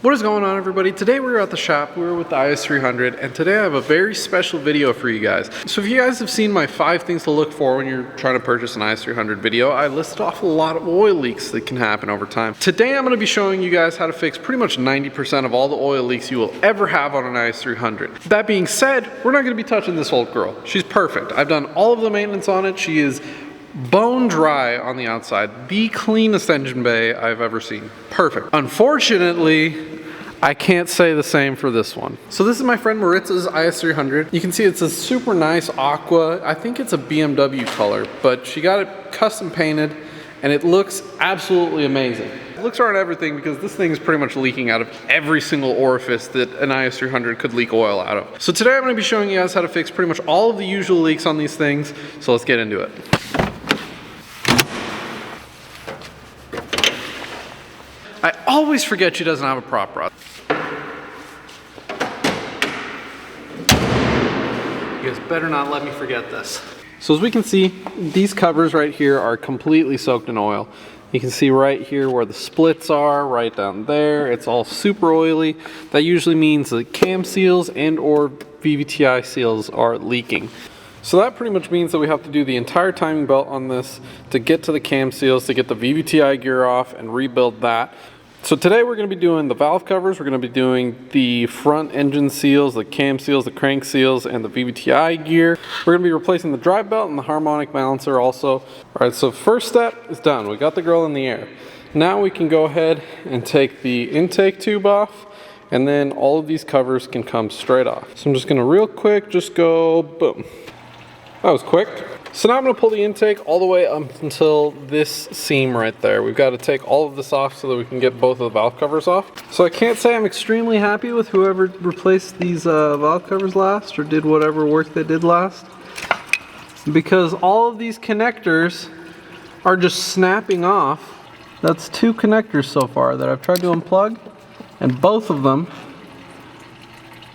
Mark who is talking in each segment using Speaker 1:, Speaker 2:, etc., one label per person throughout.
Speaker 1: What is going on, everybody? Today we're at the shop, we're with the IS300, and today I have a very special video for you guys. So if you guys have seen my 5 things to look for when you're trying to purchase an IS300 video, I listed off a lot of oil leaks that can happen over time. Today I'm going to be showing you guys how to fix pretty much 90% of all the oil leaks you will ever have on an IS300. That being said, we're not going to be touching this old girl. She's perfect. I've done all of the maintenance on it. She is bone dry on the outside, the cleanest engine bay I've ever seen. Perfect. Unfortunately, I can't say the same for this one. So this is my friend Maritz's IS300. You can see it's a super nice aqua. I think it's a BMW color, but she got it custom painted and it looks absolutely amazing. It looks around everything because this thing is pretty much leaking out of every single orifice that an IS300 could leak oil out of. So today I'm going to be showing you guys how to fix pretty much all of the usual leaks on these things. So let's get into it. I always forget she doesn't have a prop rod. You guys better not let me forget this. So as we can see, these covers right here are completely soaked in oil. You can see right here where the splits are, right down there. It's all super oily. That usually means the cam seals and or VVTI seals are leaking. So that pretty much means that we have to do the entire timing belt on this to get to the cam seals, to get the VVTI gear off and rebuild that. So today we're going to be doing the valve covers, we're going to be doing the front engine seals, the cam seals, the crank seals, and the VVTI gear. We're going to be replacing the drive belt and the harmonic balancer also. Alright, so first step is done. We got the girl in the air. Now we can go ahead and take the intake tube off, and then all of these covers can come straight off. So I'm just going to real quick just go boom. That was quick. So now I'm going to pull the intake all the way up until this seam right there. We've got to take all of this off so that we can get both of the valve covers off. So I can't say I'm extremely happy with whoever replaced these valve covers last or did whatever work they did last, because all of these connectors are just snapping off. That's 2 connectors so far that I've tried to unplug, and both of them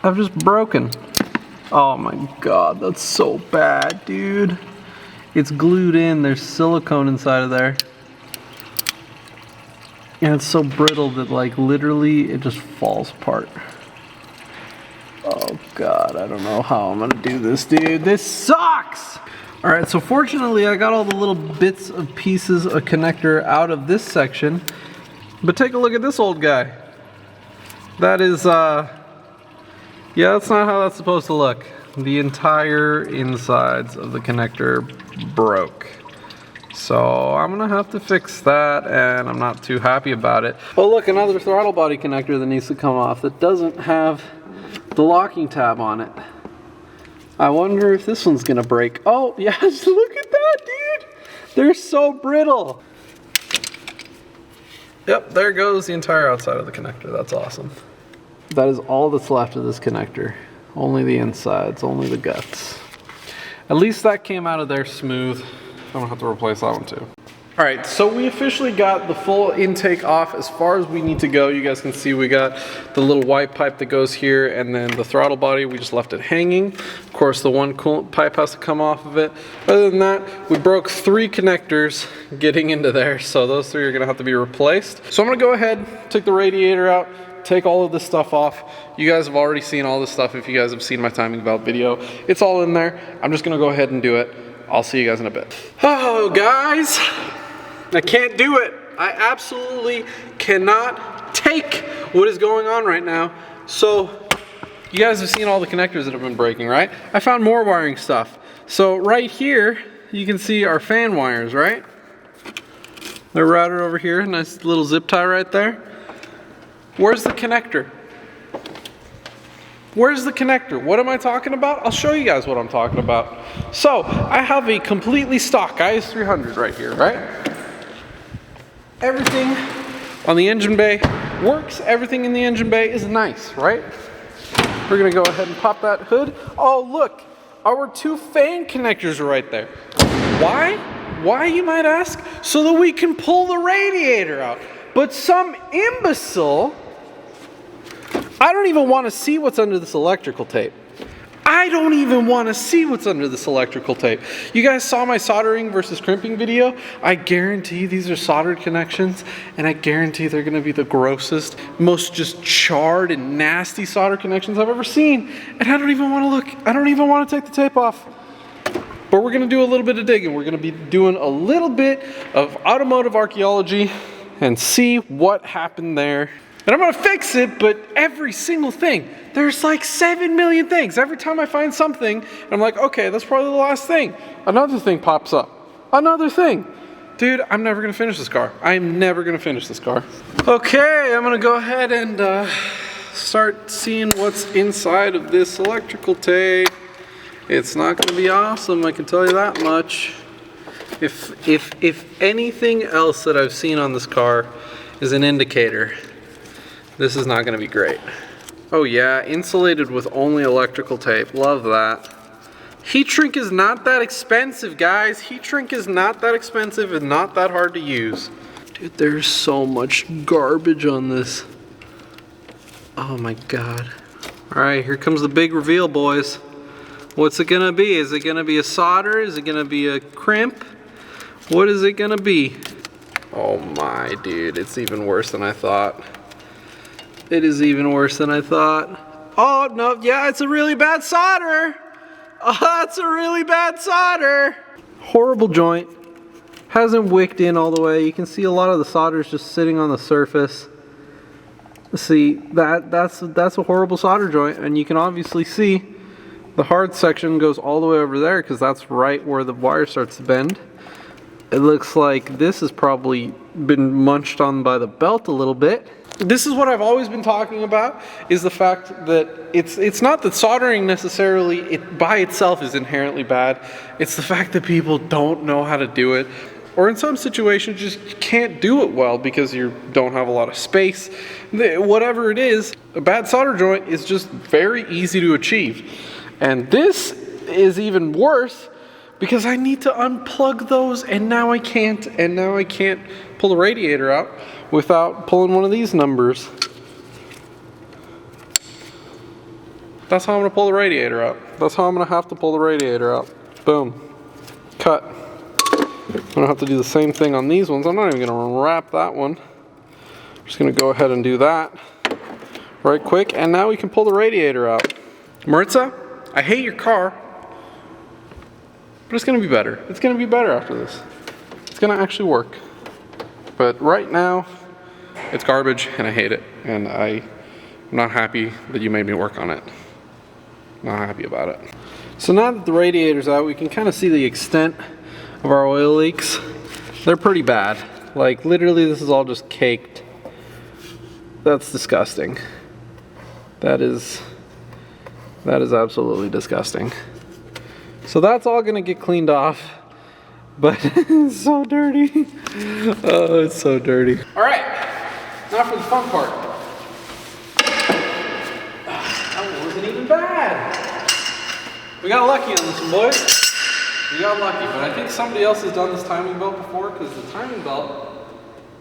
Speaker 1: have just broken. Oh my god, that's so bad, dude. It's glued in, there's silicone inside of there. And it's so brittle that like literally it just falls apart. Oh god, I don't know how I'm gonna do this, dude. This sucks! Alright, so fortunately I got all the little bits of pieces of connector out of this section. But take a look at this old guy. That is, yeah, that's not how that's supposed to look. The entire insides of the connector broke. So I'm gonna have to fix that, and I'm not too happy about it. Oh look, another throttle body connector that needs to come off that doesn't have the locking tab on it. I wonder if this one's gonna break. Oh yes, look at that, dude! They're so brittle. Yep, there goes the entire outside of the connector. That's awesome. That is all that's left of this connector. Only the insides, only the guts. At least that came out of there smooth. I'm gonna have to replace that one too. Alright, so we officially got the full intake off as far as we need to go. You guys can see we got the little white pipe that goes here, and then the throttle body, we just left it hanging. Of course, the one coolant pipe has to come off of it. Other than that, we broke 3 connectors getting into there, so those 3 are gonna have to be replaced. So I'm gonna go ahead, take the radiator out, take all of this stuff off. You guys have already seen all this stuff if you guys have seen my timing belt video. It's all in there. I'm just gonna go ahead and do it. I'll see you guys in a bit. Oh guys, I can't do it. I absolutely cannot take what is going on right now. So you guys have seen all the connectors that have been breaking, right? I found more wiring stuff. So right here, you can see our fan wires, right? They're routed over here, nice little zip tie right there. Where's the connector? Where's the connector? What am I talking about? I'll show you guys what I'm talking about. So, I have a completely stock IS300 right here, right? Everything on the engine bay works. Everything in the engine bay is nice, right? We're gonna go ahead and pop that hood. Oh, look, our 2 fan connectors are right there. Why? Why, you might ask? So that we can pull the radiator out. But some imbecile, I don't even want to see what's under this electrical tape. I I don't even want to see what's under this electrical tape. You guys saw my soldering versus crimping video. I guarantee these are soldered connections, and I guarantee they're going to be the grossest, most just charred and nasty solder connections I've ever seen. And I don't even want to look. I don't even want to take the tape off. But we're going to do a little bit of digging. We're going to be doing a little bit of automotive archaeology and see what happened there. And I'm gonna fix it, but every single thing. There's like 7 million things. Every time I find something, I'm like, okay, that's probably the last thing. Another thing pops up. Another thing. Dude, I'm never gonna finish this car. I'm never gonna finish this car. Okay, I'm gonna go ahead and start seeing what's inside of this electrical tape. It's not gonna be awesome, I can tell you that much. If anything else that I've seen on this car is an indicator, this is not going to be great. Oh yeah, insulated with only electrical tape. Love that. Heat shrink is not that expensive, guys. Heat shrink is not that expensive and not that hard to use. Dude, there's so much garbage on this. Oh my god. Alright, here comes the big reveal, boys. What's it gonna be? Is it gonna be a solder? Is it gonna be a crimp? What is it gonna be? Oh my, dude, it's even worse than I thought. It is even worse than I thought. Oh, no, yeah, it's a really bad solder. Oh, it's a really bad solder. Horrible joint. Hasn't wicked in all the way. You can see a lot of the solder is just sitting on the surface. See, that's a horrible solder joint, and you can obviously see the hard section goes all the way over there because that's right where the wire starts to bend. It looks like this has probably been munched on by the belt a little bit. This is what I've always been talking about, is the fact that it's not that soldering necessarily by itself is inherently bad. It's the fact that people don't know how to do it, or in some situations just can't do it well because you don't have a lot of space. Whatever it is, a bad solder joint is just very easy to achieve. And this is even worse because I need to unplug those, and now I can't, pull the radiator out without pulling one of these numbers. That's how I'm gonna pull the radiator out. That's how I'm gonna have to pull the radiator out. Boom. Cut. I'm gonna have to do the same thing on these ones. I'm not even gonna unwrap that one. I'm just gonna go ahead and do that right quick, and now we can pull the radiator out. Maritza, I hate your car, but it's gonna be better. It's gonna be better after this. It's gonna actually work. But right now, it's garbage and I hate it. And I'm not happy that you made me work on it. Not happy about it. So now that the radiator's out, we can kind of see the extent of our oil leaks. They're pretty bad. Like literally this is all just caked. That's disgusting. That is absolutely disgusting. So that's all gonna get cleaned off, but it's so dirty. Oh, it's so dirty. All right, now for the fun part. That wasn't even bad. We got lucky on this one, boys. We got lucky, but I think somebody else has done this timing belt before because the timing belt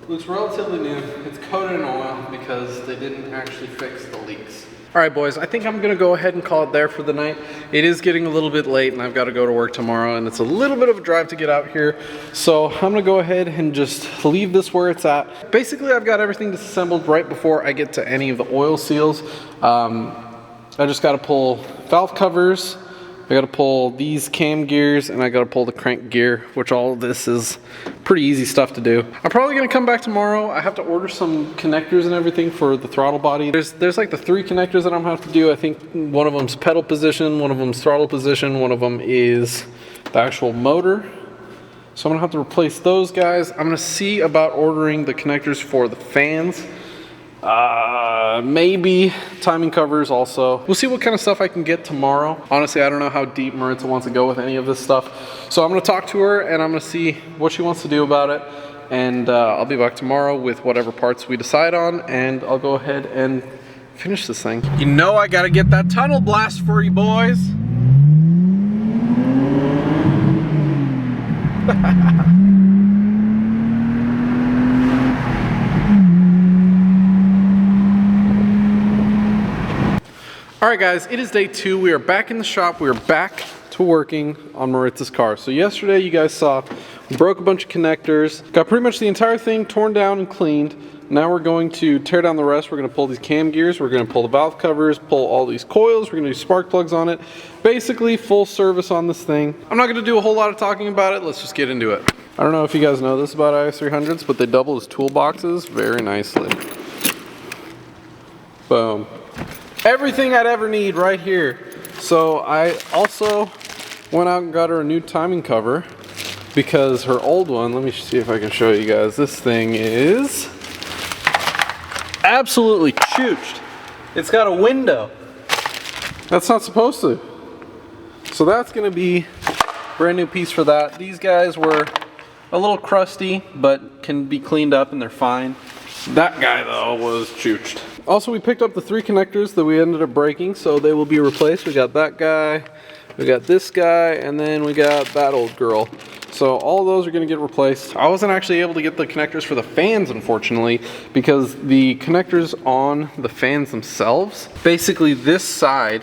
Speaker 1: looks relatively new. It's coated in oil because they didn't actually fix the leaks. All right, boys, I think I'm gonna go ahead and call it there for the night. It is getting a little bit late and I've got to go to work tomorrow and it's a little bit of a drive to get out here. So I'm gonna go ahead and just leave this where it's at. Basically, I've got everything disassembled right before I get to any of the oil seals. I just gotta pull valve covers, I gotta pull these cam gears, and I gotta pull the crank gear, which all of this is pretty easy stuff to do. I'm probably gonna come back tomorrow. I have to order some connectors and everything for the throttle body. There's like the 3 connectors that I'm gonna have to do. I think one of them's pedal position, one of them's throttle position, one of them is the actual motor. So I'm gonna have to replace those guys. I'm gonna see about ordering the connectors for the fans. Maybe timing covers also. We'll see what kind of stuff I can get tomorrow. Honestly, I don't know how deep Maritza wants to go with any of this stuff. So I'm gonna talk to her and I'm gonna see what she wants to do about it. And I'll be back tomorrow with whatever parts we decide on, and I'll go ahead and finish this thing. You know I gotta get that tunnel blast for you boys. All right guys, it is day 2. We are back in the shop. We are back to working on Maritza's car. So yesterday you guys saw we broke a bunch of connectors, got pretty much the entire thing torn down and cleaned. Now we're going to tear down the rest. We're going to pull these cam gears, we're going to pull the valve covers, pull all these coils, we're going to do spark plugs on it. Basically full service on this thing. I'm not going to do a whole lot of talking about it. Let's just get into it. I don't know if you guys know this about IS300s, but they double as toolboxes very nicely. Boom. Everything I'd ever need right here. So I also went out and got her a new timing cover because her old one, let me see if I can show you guys, this thing is absolutely chooched. It's got a window. That's not supposed to. So that's gonna be a brand new piece for that. These guys were a little crusty, but can be cleaned up and they're fine. That guy though was chooched. Also, we picked up the 3 connectors that we ended up breaking, so they will be replaced. We got that guy, we got this guy, and then we got that old girl. So all those are gonna get replaced. I wasn't actually able to get the connectors for the fans, unfortunately, because the connectors on the fans themselves, basically this side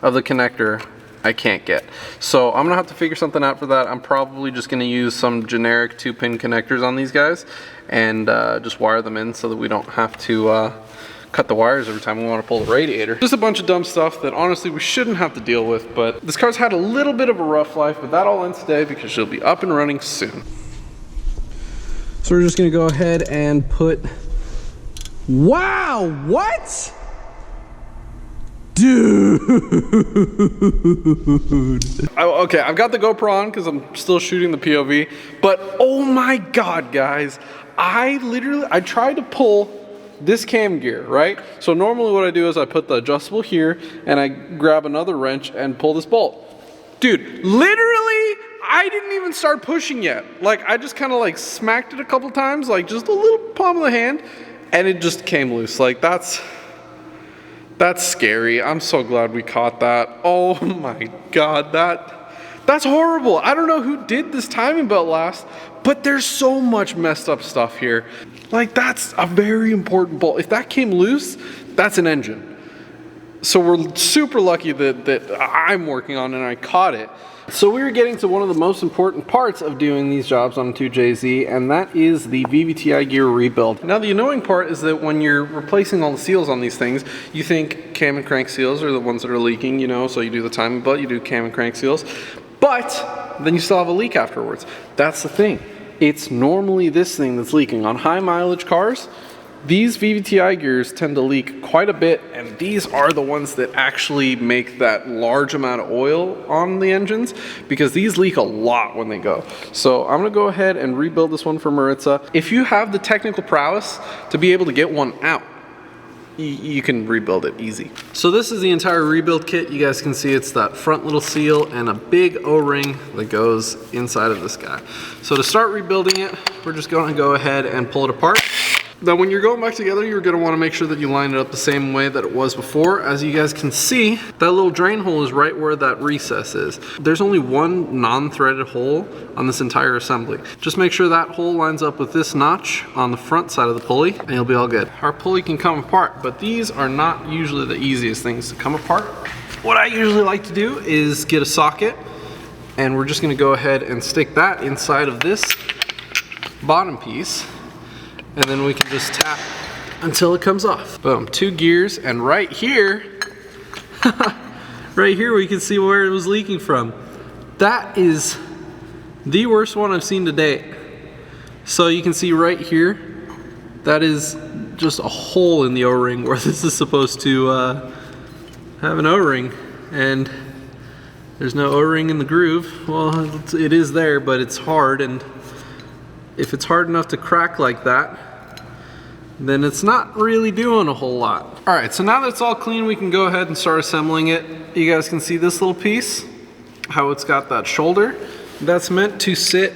Speaker 1: of the connector, I can't get. So I'm gonna have to figure something out for that. I'm probably just gonna use some generic 2-pin connectors on these guys and just wire them in so that we don't have to cut the wires every time we want to pull the radiator. Just a bunch of dumb stuff that honestly we shouldn't have to deal with, but this car's had a little bit of a rough life, but that all ends today because she'll be up and running soon. So we're just gonna go ahead and put, wow, what? Dude. Okay, I've got the GoPro on because I'm still shooting the POV, but oh my God, guys, I tried to pull this cam gear, right? So normally what I do is I put the adjustable here and I grab another wrench and pull this bolt. Dude, literally, I didn't even start pushing yet. Like, I just kind of like smacked it a couple times, like just a little palm of the hand, and it just came loose. Like, that's scary. I'm so glad we caught that. Oh my God, that's horrible. I don't know who did this timing belt last, but there's so much messed up stuff here. Like, that's a very important bolt. If that came loose, that's an engine. So we're super lucky that I'm working on it and I caught it. So we were getting to one of the most important parts of doing these jobs on a 2JZ, and that is the VVTI gear rebuild. Now the annoying part is that when you're replacing all the seals on these things, you think cam and crank seals are the ones that are leaking, you know, so you do the timing belt, you do cam and crank seals, but then you still have a leak afterwards. That's the thing. It's normally this thing that's leaking. On high mileage cars, these VVTI gears tend to leak quite a bit, and these are the ones that actually make that large amount of oil on the engines, because these leak a lot when they go. So I'm gonna go ahead and rebuild this one for Maritza. If you have the technical prowess to be able to get one out, you can rebuild it easy. So this is the entire rebuild kit. You guys can see it's that front little seal and a big O-ring that goes inside of this guy. So to start rebuilding it, we're just going to go ahead and pull it apart. Now when you're going back together, you're going to want to make sure that you line it up the same way that it was before. As you guys can see, that little drain hole is right where that recess is. There's only one non-threaded hole on this entire assembly. Just make sure that hole lines up with this notch on the front side of the pulley and you'll be all good. Our pulley can come apart, but these are not usually the easiest things to come apart. What I usually like to do is get a socket, and we're just going to go ahead and stick that inside of this bottom piece, and then we can just tap until it comes off. Boom, 2 gears, and right here, right here we can see where it was leaking from. That is the worst one I've seen to date. So you can see right here, that is just a hole in the O-ring where this is supposed to have an O-ring, and there's no O-ring in the groove. Well, it is there, but it's hard, and if it's hard enough to crack like that, then it's not really doing a whole lot. All right, so now that it's all clean, we can go ahead and start assembling it. You guys can see this little piece, how it's got that shoulder. That's meant to sit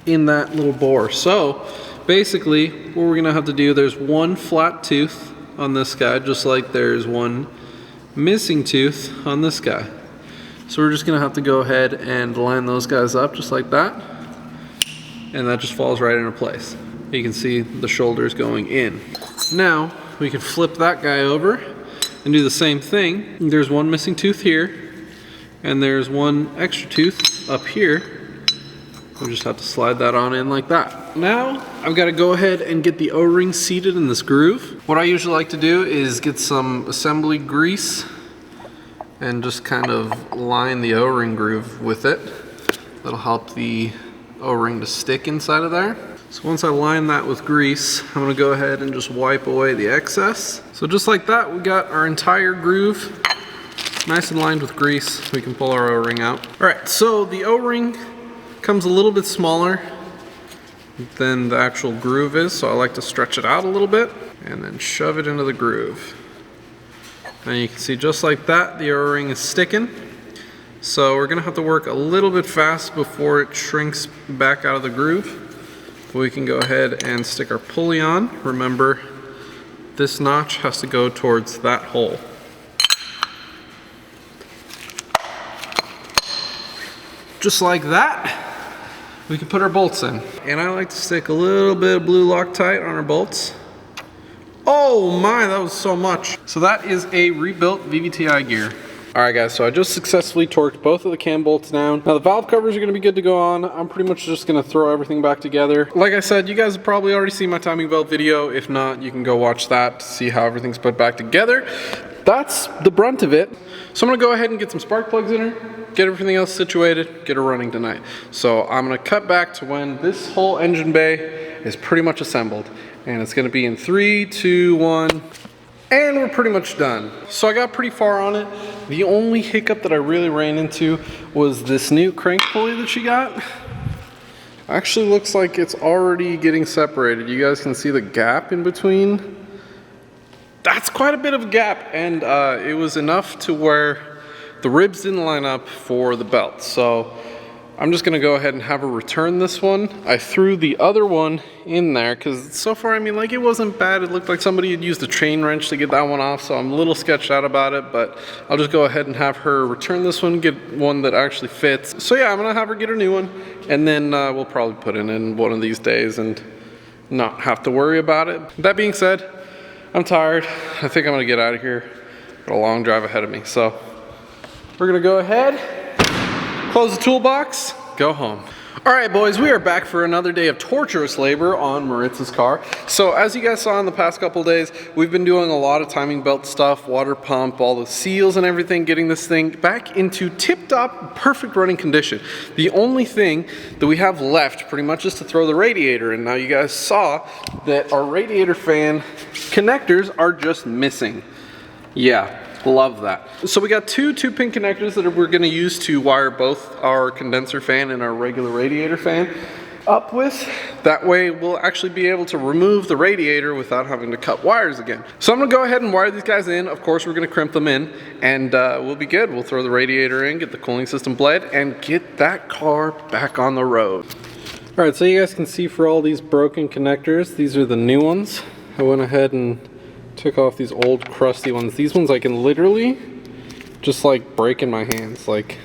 Speaker 1: in that little bore. So basically, what we're gonna have to do, there's one flat tooth on this guy, just like there's one missing tooth on this guy. So we're just gonna have to go ahead and line those guys up just like that, and that just falls right into place. You can see the shoulders going in. Now we can flip that guy over, and do the same thing. There's one missing tooth here, and there's one extra tooth up here. We'll just have to slide that on in like that. Now, I've got to go ahead and get the O-ring seated in this groove. What I usually like to do is get some assembly grease and just kind of line the O-ring groove with it. That'll help the O-ring to stick inside of there. So once I line that with grease, I'm gonna go ahead and just wipe away the excess. So just like that, we got our entire groove nice and lined with grease. We can pull our O-ring out. All right, so the O-ring comes a little bit smaller than the actual groove is, so I like to stretch it out a little bit and then shove it into the groove. And you can see just like that, the O-ring is sticking. So we're gonna have to work a little bit fast before it shrinks back out of the groove. We can go ahead and stick our pulley on. Remember, this notch has to go towards that hole. Just like that, we can put our bolts in. And I like to stick a little bit of blue Loctite on our bolts. Oh my, that was so much. So that is a rebuilt VVTI gear. Alright guys, so I just successfully torqued both of the cam bolts down. Now the valve covers are going to be good to go on. I'm pretty much just going to throw everything back together. Like I said, you guys have probably already seen my timing belt video. If not, you can go watch that to see how everything's put back together. That's the brunt of it. So I'm going to go ahead and get some spark plugs in her, get everything else situated, get her running tonight. So I'm going to cut back to when this whole engine bay is pretty much assembled. And it's going to be in 3, 2, 1... and we're pretty much done. So I got pretty far on it. The only hiccup that I really ran into was this new crank pulley that she got. Actually looks like it's already getting separated. You guys can see the gap in between. That's quite a bit of a gap, and it was enough to where the ribs didn't line up for the belt. So I'm just gonna go ahead and have her return this one. I threw the other one in there because so far, I mean, like, it wasn't bad. It looked like somebody had used a chain wrench to get that one off, so I'm a little sketched out about it, but I'll just go ahead and have her return this one, get one that actually fits. So yeah, I'm gonna have her get a new one, and then we'll probably put it in one of these days and not have to worry about it. That being said, I'm tired. I think I'm gonna get out of here. Got a long drive ahead of me, so we're gonna go ahead, close the toolbox, go home. All right, boys, we are back for another day of torturous labor on Maritz's car. So as you guys saw in the past couple days, we've been doing a lot of timing belt stuff, water pump, all the seals and everything, getting this thing back into tip-top, perfect running condition. The only thing that we have left pretty much is to throw the radiator in. Now you guys saw that our radiator fan connectors are just missing. Yeah. Love that. So we got two 2-pin connectors that we're going to use to wire both our condenser fan and our regular radiator fan up with. That way we'll actually be able to remove the radiator without having to cut wires again. So I'm going to go ahead and wire these guys in. Of course, we're going to crimp them in, and we'll be good. We'll throw the radiator in, get the cooling system bled, and get that car back on the road. All right, so you guys can see for all these broken connectors, these are the new ones. I went ahead and took off these old crusty ones. These ones I can literally just like break in my hands, like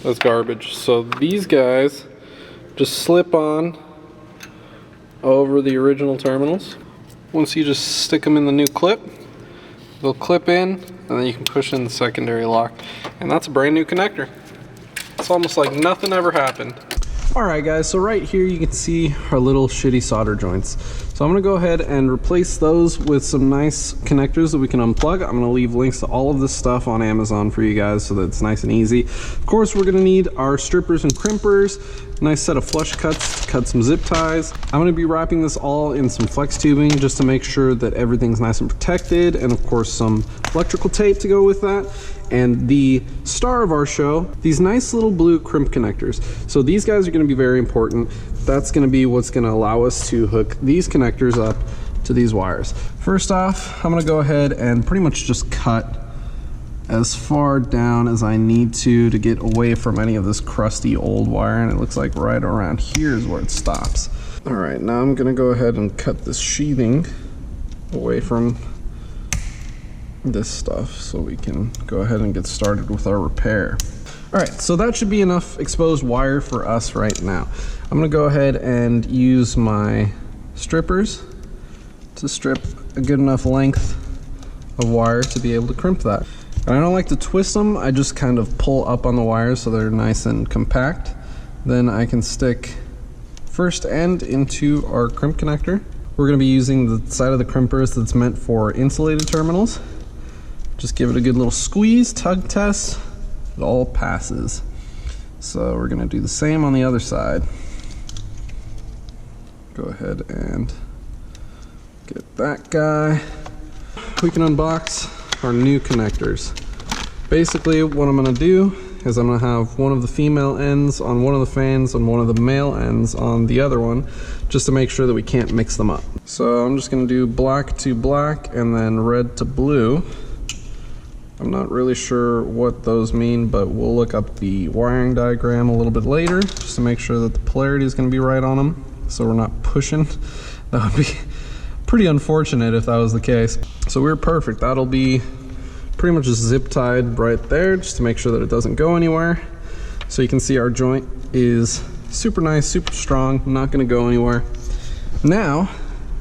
Speaker 1: that's garbage. So these guys just slip on over the original terminals. Once you just stick them in the new clip, they'll clip in, and then you can push in the secondary lock, and that's a brand new connector. It's almost like nothing ever happened. Alright guys, so right here you can see our little shitty solder joints. So I'm going to go ahead and replace those with some nice connectors that we can unplug. I'm going to leave links to all of this stuff on Amazon for you guys so that it's nice and easy. Of course, we're going to need our strippers and crimpers, a nice set of flush cuts to cut some zip ties. I'm going to be wrapping this all in some flex tubing just to make sure that everything's nice and protected, and of course some electrical tape to go with that. And the star of our show, these nice little blue crimp connectors. So these guys are going to be very important. That's going to be what's going to allow us to hook these connectors up to these wires. First off, I'm going to go ahead and pretty much just cut as far down as I need to get away from any of this crusty old wire, and it looks like right around here is where it stops. All right, now I'm going to go ahead and cut this sheathing away from this stuff so we can go ahead and get started with our repair. All right, so that should be enough exposed wire for us right now. I'm gonna go ahead and use my strippers to strip a good enough length of wire to be able to crimp that. And I don't like to twist them, I just kind of pull up on the wires so they're nice and compact. Then I can stick first end into our crimp connector. We're going to be using the side of the crimpers that's meant for insulated terminals. Just give it a good little squeeze, tug test, it all passes. So we're going to do the same on the other side. Go ahead and get that guy. We can unbox our new connectors. Basically what I'm going to do is I'm going to have one of the female ends on one of the fans and one of the male ends on the other one, just to make sure that we can't mix them up. So I'm just going to do black to black and then red to blue. I'm not really sure what those mean, but we'll look up the wiring diagram a little bit later just to make sure that the polarity is going to be right on them, so we're not pushing. That would be pretty unfortunate if that was the case. So we're perfect. That'll be pretty much just zip tied right there just to make sure that it doesn't go anywhere. So you can see our joint is super nice, super strong, not going to go anywhere. Now,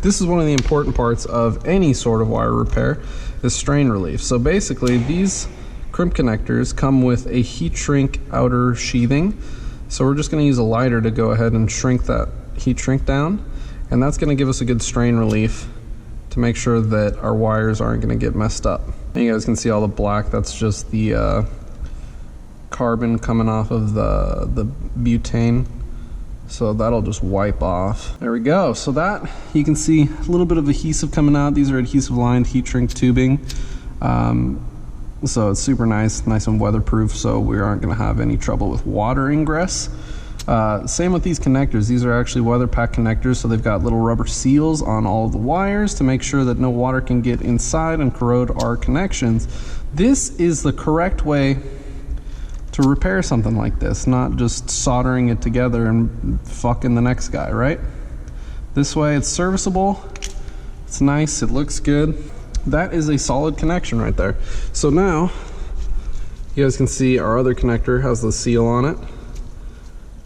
Speaker 1: this is one of the important parts of any sort of wire repair, is strain relief. So basically these crimp connectors come with a heat shrink outer sheathing. So we're just going to use a lighter to go ahead and shrink that heat shrink down, and that's going to give us a good strain relief to make sure that our wires aren't going to get messed up. And you guys can see all the black, that's just the carbon coming off of the butane. So that'll just wipe off. There we go. So that, you can see a little bit of adhesive coming out. These are adhesive lined heat shrink tubing. So it's super nice and weatherproof, so we aren't gonna have any trouble with water ingress. Same with these connectors. These are actually weather pack connectors, so they've got little rubber seals on all of the wires to make sure that no water can get inside and corrode our connections. This is the correct way to repair something like this, not just soldering it together and fucking the next guy, right? This way it's serviceable, it's nice, it looks good. That is a solid connection right there. So now you guys can see our other connector has the seal on it.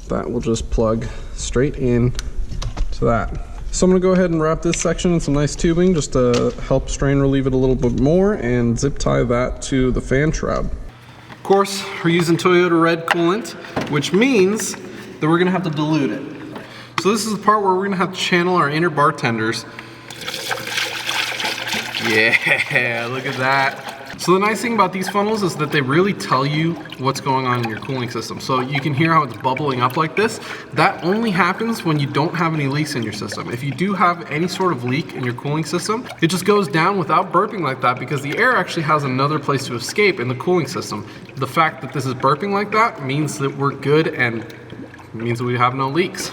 Speaker 1: That will just plug straight in to that. So I'm gonna go ahead and wrap this section in some nice tubing just to help strain relieve it a little bit more and zip tie that to the fan shroud. Of course, we're using Toyota red coolant, which means that we're gonna have to dilute it. So this is the part where we're gonna have to channel our inner bartenders. Yeah, look at that. So the nice thing about these funnels is that they really tell you what's going on in your cooling system. So you can hear how it's bubbling up like this. That only happens when you don't have any leaks in your system. If you do have any sort of leak in your cooling system, it just goes down without burping like that because the air actually has another place to escape in the cooling system. The fact that this is burping like that means that we're good and means that we have no leaks.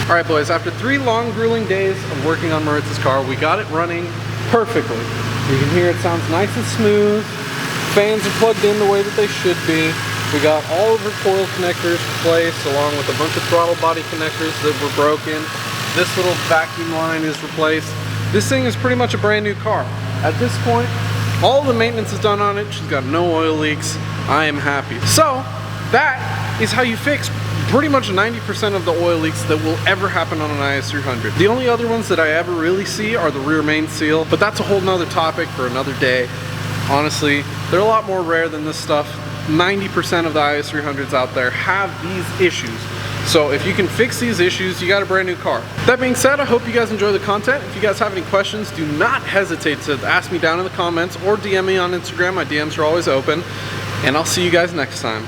Speaker 1: All right, boys, after 3 long, grueling days of working on Maritz's car, we got it running perfectly. You can hear it sounds nice and smooth. Fans are plugged in the way that they should be. We got all of our coil connectors replaced, along with a bunch of throttle body connectors that were broken. This little vacuum line is replaced. This thing is pretty much a brand new car. At this point, all the maintenance is done on it. She's got no oil leaks. I am happy. So that is how you fix pretty much 90% of the oil leaks that will ever happen on an IS300. The only other ones that I ever really see are the rear main seal, but that's a whole nother topic for another day. Honestly, they're a lot more rare than this stuff. 90% of the IS300s out there have these issues. So if you can fix these issues, you got a brand new car. That being said, I hope you guys enjoy the content. If you guys have any questions, do not hesitate to ask me down in the comments or DM me on Instagram. My DMs are always open. And I'll see you guys next time.